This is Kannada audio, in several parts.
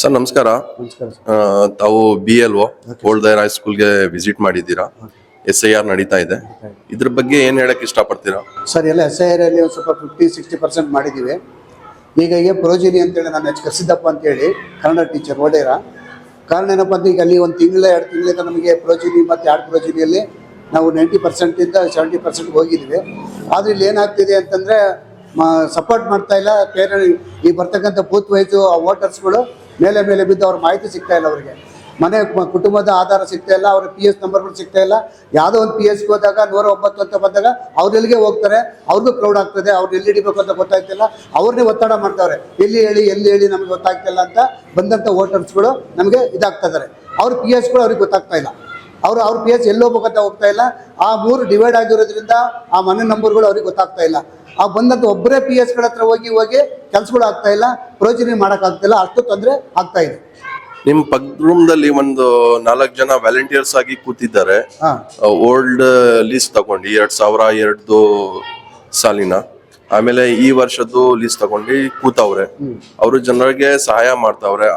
ಸರ್ ನಮಸ್ಕಾರ. ನಮಸ್ಕಾರ ಸರ್. ತಾವು BLO ಓಲ್ಡ್ ದೈರ್ ಹೈಸ್ಕೂಲ್ಗೆ ವಿಸಿಟ್ ಮಾಡಿದ್ದೀರಾ. SIR ನಡೀತಾ ಇದೆ, ಇದ್ರ ಬಗ್ಗೆ ಏನ್ ಹೇಳಕ್ ಇಷ್ಟಪಡ್ತೀರಾ? ಸರ್ ಎಲ್ಲ SIR ಅಲ್ಲಿ ಒಂದು ಸ್ವಲ್ಪ 50-60% ಮಾಡಿದ್ದೀವಿ. ಈಗ ಪ್ರೋಜಿನಿ ಅಂತೇಳಿ ನಾನು ಕರ್ಸಿದ್ದಪ್ಪ ಅಂತೇಳಿ ಕನ್ನಡ ಟೀಚರ್ ಓಡೇರ. ಕಾರಣ ಏನಪ್ಪ ಅಂತ ಈಗ ಅಲ್ಲಿ 1 ತಿಂಗಳ 2 ತಿಂಗಳಿಂದ ನಮಗೆ ಪ್ರೋಜಿನಿ ಮತ್ತು 2 ಪ್ರೋಜಿನಿಯಲ್ಲಿ ನಾವು 90% ಇಂದ 70% ಹೋಗಿದ್ದೀವಿ. ಆದರೆ ಇಲ್ಲಿ ಏನಾಗ್ತಿದೆ ಅಂತಂದರೆ ಸಪೋರ್ಟ್ ಮಾಡ್ತಾ ಇಲ್ಲ ಈ ಬರ್ತಕ್ಕಂಥ ಬೂತ್ ವೈಸು ವೋಟರ್ಸ್ಗಳು ಮೇಲೆ ಬಿದ್ದು ಅವ್ರ ಮಾಹಿತಿ ಸಿಗ್ತಾ ಇಲ್ಲ. ಅವರಿಗೆ ಮನೆ ಕುಟುಂಬದ ಆಧಾರ ಸಿಗ್ತಾ ಇಲ್ಲ, ಅವ್ರ PS ನಂಬರ್ಗಳು ಸಿಗ್ತಾ ಇಲ್ಲ. ಯಾವುದೋ ಒಂದು PSಗೆ ಹೋದಾಗ 109 ಅಂತ ಬಂದಾಗ ಅವ್ರೆಲ್ಲಿಗೆ ಹೋಗ್ತಾರೆ, ಅವ್ರಿಗೂ ಕ್ರೌಡ್ ಆಗ್ತದೆ. ಅವ್ರು ಎಲ್ಲಿ ಹಿಡಿಬೇಕು ಅಂತ ಗೊತ್ತಾಗ್ತಿಲ್ಲ, ಅವ್ರನ್ನೇ ಒತ್ತಡ ಮಾಡ್ತಾವ್ರೆ. ಎಲ್ಲಿ ಹೇಳಿ ನಮಗೆ ಗೊತ್ತಾಗ್ತಿಲ್ಲ ಅಂತ ಬಂದಂಥ ವೋಟರ್ಸ್ಗಳು ನಮಗೆ ಇದಾಗ್ತಾ ಇದ್ದಾರೆ. ಅವ್ರ PSಗಳು ಅವ್ರಿಗೆ ಗೊತ್ತಾಗ್ತಾ ಇಲ್ಲ, ಅವ್ರ PS ಎಲ್ಲಿ ಹೋಗ್ಬೇಕಂತ ಹೋಗ್ತಾ ಇಲ್ಲ. ಆ 3 ಡಿವೈಡ್ ಆಗಿರೋದ್ರಿಂದ ಆ ಮನೆ ನಂಬರ್ಗಳು ಅವ್ರಿಗೆ ಗೊತ್ತಾಗ್ತಾ ಇಲ್ಲ. ಆ ಬಂದಂಥ ಒಬ್ಬರೇ PSಗಳ ಹತ್ರ ಹೋಗಿ ಕೆಲಸಗಳು ಆಗ್ತಾ ಇಲ್ಲ, ಪ್ರೋಜಿನಿ ಮಾಡೋಕ್ಕಾಗ್ತಿಲ್ಲ. ಅಷ್ಟು ತೊಂದರೆ ಆಗ್ತಾ ಇದೆ. ನಿಮ್ ಪಕ್ಕದ ರೂಮ್ದಲ್ಲಿ ಒಂದು 4 ಜನ ವ್ಯಾಲಂಟಿಯರ್ಸ್ ಆಗಿ ಕೂತಿದ್ದಾರೆ. ಓಲ್ಡ್ ಲೀಸ್ ತಗೊಂಡು 2002 ಸಾಲಿನ, ಆಮೇಲೆ ಈ ವರ್ಷದ್ದು ಲೀಸ್ ತಗೊಂಡು ಕೂತವ್ರೆ. ಅವರು ಜನರಿಗೆ ಸಹಾಯ ಮಾಡ್ತಾವ್ರೆ.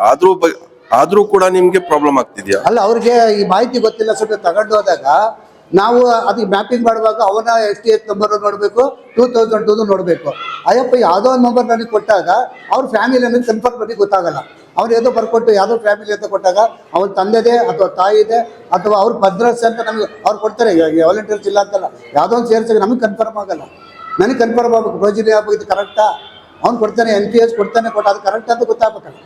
ಆದ್ರೂ ಕೂಡ ನಿಮ್ಗೆ ಪ್ರಾಬ್ಲಮ್ ಆಗ್ತಿದ್ಯಾ? ಅಲ್ಲ, ಅವ್ರಿಗೆ ಈ ಮಾಹಿತಿ ಗೊತ್ತಿಲ್ಲ. ಸ್ವಲ್ಪ ತಗೊಂಡು ಹೋದಾಗ ನಾವು ಅದಕ್ಕೆ ಮ್ಯಾಪಿಂಗ್ ಮಾಡುವಾಗ ಅವನ STH ನಂಬರ್ ನೋಡಬೇಕು, 2002 ನೋಡಬೇಕು. ಅಯ್ಯಪ್ಪ ಯಾವುದೋ ಒಂದು ನಂಬರ್ ನನಗೆ ಕೊಟ್ಟಾಗ ಅವ್ರ ಫ್ಯಾಮಿಲಿ ಅನ್ನೋದು ಕನ್ಫರ್ಮ್ ನನಗೆ ಗೊತ್ತಾಗಲ್ಲ. ಅವ್ರು ಯಾವುದೋ ಬರ್ಕೊಟ್ಟು ಯಾವುದೋ ಫ್ಯಾಮಿಲಿ ಅಂತ ಕೊಟ್ಟಾಗ ಅವ್ರ ತಂದೆದೆ ಅಥವಾ ತಾಯಿದೆ ಅಥವಾ ಅವ್ರ ಭದ್ರತೆ ಅಂತ ನಮಗೆ ಅವ್ರು ಕೊಡ್ತಾರೆ. ವಾಲಂಟಿಯರ್ಸ್ ಇಲ್ಲ ಅಂತಲ್ಲ, ಯಾವುದೋ ಒಂದು ಸೇರಿಸಿದ್ರೆ ನಮಗೆ ಕನ್ಫರ್ಮ್ ಆಗಲ್ಲ. ನನಗೆ ಕನ್ಫರ್ಮ್ ಆಗ್ಬೇಕು, ಪ್ರೋಜಿನಿ ಆಗ್ಬೇಕು, ಇದು ಕರೆಕ್ಟಾ, ಅವ್ನು ಕೊಡ್ತಾನೆ, NPS ಕೊಡ್ತಾನೆ, ಅದು ಕರೆಕ್ಟ್ ಅಂತ ಗೊತ್ತಾಗಬೇಕಲ್ಲ.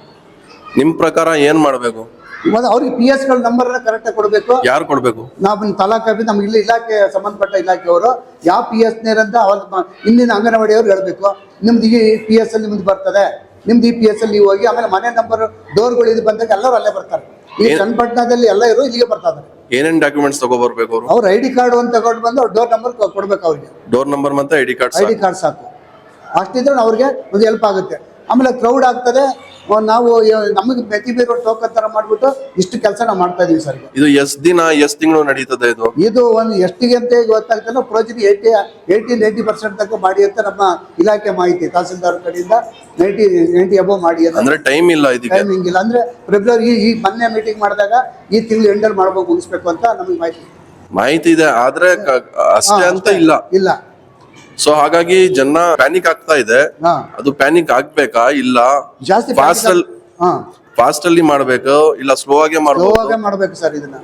ನಿಮ್ ಪ್ರಕಾರ ಏನ್ ಮಾಡ್ಬೇಕು? ಇವಾಗ ಅವ್ರಿಗೆ PSಗಳ ನಂಬರ್ನ ಕರೆಕ್ಟಾಗಿ ಕೊಡಬೇಕು. ಯಾರು ಕೊಡ್ಬೇಕು? ನಾವು ತಾಲೂಕಾಗಿ ನಮ್ಗೆ ಇಲ್ಲಿ ಇಲಾಖೆ ಸಂಬಂಧಪಟ್ಟ ಇಲಾಖೆಯವರು ಯಾವ PSನೇರಂತ ಅವ್ರ ಇಂದಿನ ಅಂಗನವಾಡಿಯವ್ರು ಹೇಳಬೇಕು. ನಿಮ್ದು ಈ PS ಅಲ್ಲಿ ನಿಮ್ದು ಬರ್ತದೆ, ನಿಮ್ದು ಈ PS ಅಲ್ಲಿ ನೀವು ಹೋಗಿ. ಆಮೇಲೆ ಮನೆ ನಂಬರ್ ಡೋರ್ಗಳು ಇದು ಬಂದಾಗ ಎಲ್ಲರೂ ಅಲ್ಲೇ ಬರ್ತಾರೆ. ಈ ಚನ್ನಪಟ್ಟಣದಲ್ಲಿ ಎಲ್ಲ ಇರೋ ಇಲ್ಲಿಗೆ ಬರ್ತಾರೆ. ಏನೇನ್ ಡಾಕ್ಯುಮೆಂಟ್ಸ್ ತಗೋಬರ್ಬೇಕು? ಅವ್ರ ID ಕಾರ್ಡ್ ಒಂದು ತಗೊಂಡು ಬಂದು ಅವ್ರ ಡೋರ್ ನಂಬರ್ ಕೊಡ್ಬೇಕು. ಅವ್ರಿಗೆ ಡೋರ್ ನಂಬರ್ ಮತ್ತೆ ID ಕಾರ್ಡ್ ಸಾಕು. ಅಷ್ಟಿದ್ರೆ ಅವ್ರಿಗೆ ಒಂದು ಹೆಲ್ಪ್ ಆಗುತ್ತೆ. ಆಮೇಲೆ ಕ್ರೌಡ್ ಆಗ್ತದೆ. ನಾವು ನಮಗೆ ಮೆತಿಬೀರೋ ಟೋಕನ್ ತರ ಮಾಡ್ಬಿಟ್ಟು ಇಷ್ಟು ಕೆಲಸ ನಾವು ಮಾಡ್ತಾ ಇದೀವಿ ಸರ್. ಇದು ಎಷ್ಟು ದಿನ ಎಷ್ಟು ತಿಂಗಳು ನಡೀತದೆ? ಇದು ಒಂದು ಎಷ್ಟಿಗೆ ಅಂತ ಗೊತ್ತಾಗ್ತಲ್ಲ. ಪ್ರೋಜಿನಿ 80% ತನಕ ಮಾಡಿ ಅಂತ ನಮ್ಮ ಇಲಾಖೆ ಮಾಹಿತಿ. ತಹಸೀಲ್ದಾರ್ ಕಡೆಯಿಂದ 90 ಅಬೋ ಮಾಡಿ ಅಂದ್ರೆ ಟೈಮ್ ಇಲ್ಲ, ಟೈಮಿಂಗ್ ಇಲ್ಲ. ಅಂದ್ರೆ ಫೆಬ್ರವರಿ ಈ ಮೊನ್ನೆ ಮೀಟಿಂಗ್ ಮಾಡಿದಾಗ ಈ ತಿಂಗಳು ಎಂಡರ್ ಮಾಡ್ಬೇಕು, ಮುಗಿಸ್ಬೇಕು ಅಂತ ನಮಗೆ ಮಾಹಿತಿ ಇದೆ. ಆದ್ರೆ ಅಷ್ಟೇ ಅಂತ ಇಲ್ಲ. ಸೊ ಹಾಗಾಗಿ ಜನ ಪ್ಯಾನಿಕ್ ಆಗ್ತಾ ಇದೆ. ಅದು ಪ್ಯಾನಿಕ್ ಆಗ್ಬೇಕಾ ಇಲ್ಲ ಜಾಸ್ತಿ ಫಾಸ್ಟ್ ಅಲ್ಲಿ ಮಾಡ್ಬೇಕು ಇಲ್ಲ ಸ್ಲೋ ಆಗಿ ಮಾಡ್ಬೇಕು ಸರ್? ಇದನ್ನ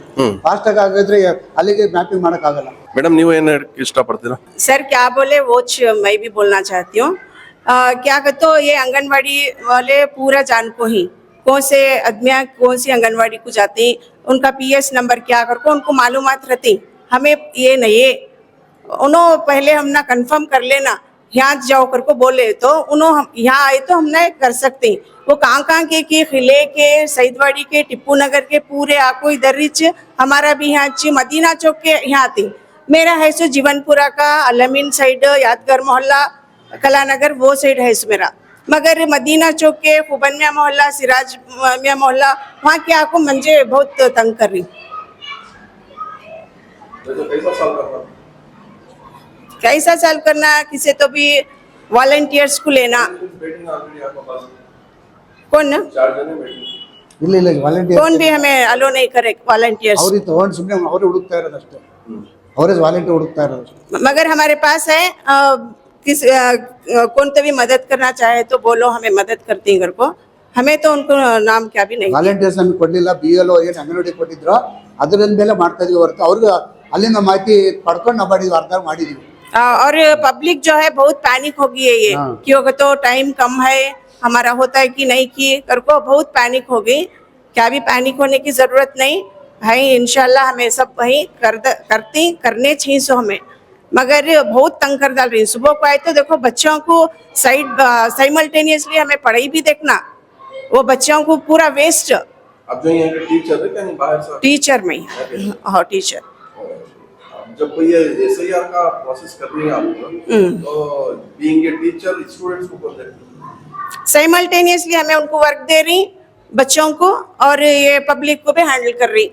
ಫಾಸ್ಟ್ ಆಗಿ ಆಗಿದ್ರೆ ಅಲ್ಲಿಗೆ ಮ್ಯಾಪಿಂಗ್ ಮಾಡಕ್ ಆಗಲ್ಲ. ಮೇಡಮ್ ನೀವು ಏನ್ ಇಷ್ಟಪಡ್ತೀರಾ? सर क्या बोले वो मैं भी बोलना चाहती हूँ. क्या कहते हो, ये आंगनवाड़ी वाले पूरा जान को ही कौन से आदमियाँ कौन सी आंगनवाड़ी को जाती, उनका PS नंबर क्या करके उनको मालूमात रहती. हमें ये नहीं है, उन्होंने पहले हमने कंफर्म कर लेना. यहाँ जाओ करको बोले तो उन्होंने यहाँ आए तो हमने कर सकते. वो कहाँ के खिले के सईदवाड़ी के टिप्पू नगर के पूरे आपको इधर रिच हमारा भी यहाँ अच्छी मदीना चौक के यहाँ आती. मेरा है सो जीवनपुरा का अलमीन साइड, यादगार मोहल्ला, कलानगर वो साइड है मेरा. मगर मदीना चौक के खुबन मियाँ मोहल्ला, सिराज मियाँ मोहल्ला, वहाँ के आपको मुझे बहुत तंग कर रही. कैसा साल करना, किसे तो भी वॉलंटियर्स को लेना. कौन ना ಇಲ್ಲ ವಾಲಂಟಿಯರ್ कौन भी हमें अलो नहीं करे वॉलंटियर्स. ಅವ್ರಿಗೆ ತಗೊಂಡು ಸುಮ್ಮನೆ ಅವರೇ ಹುಡುಕ್ತಾ ಇರೋದಷ್ಟೇ, ಅವರೇ ವಾಲಂಟಿಯರ್ ಹುಡುಕ್ತಾ ಇರೋದು. मगर हमारे पास है किस कौन तो भी मदद करना चाहे तो बोलो, हमें मदद करती हैं घर को. हमें तो उनको नाम क्या भी नहीं. ವಾಲಂಟಿಯರ್ಸ್ ನಮಗೆ ಕೊಡ್ಲಿಲ್ಲ. BLO ಏನು ಅಂಗನವಾಡಿ ಕೊಟ್ಟಿದ್ರು ಅದರ ಮೇಲೆ ಮಾಡ್ತಾ ಇದೀವಿ ಹೊರತು ಅವ್ರಿಗೆ ಅಲ್ಲಿಂದ ಮಾಹಿತಿ ಪಡ್ಕೊಂಡು ನಾವು ಮಾಡಿದ್ವಿ, ಅರ್ಧ ಮಾಡಿದೀವಿ. और पब्लिक जो है बहुत पैनिक हो गई है ये क्योंकि तो टाइम कम है, हमारा होता है कि नहीं कि कर को बहुत पैनिक हो गई. क्या भी पैनिक होने की जरूरत नहीं भाई. इंशाल्लाह हमें सब वही करने चाहिए सो हमें. मगर बहुत तंग कर डाल रही. सुबह को आए तो देखो बच्चों को साइमल्टेनियसली हमें पढ़ाई भी देखना, वो बच्चों को पूरा वेस्ट. अब जो यहाँ के टीचर है क्या, नहीं बाहर से टीचर में हाँ टीचर. जब कोई SIR का प्रोसेस कर रही है आप तो बीइंग ए टीचर स्टूडेंट्स को बोल देते साइमल्टेनियसली हमें उनको वर्क दे रही बच्चों को और ये पब्लिक को भी हैंडल कर रही.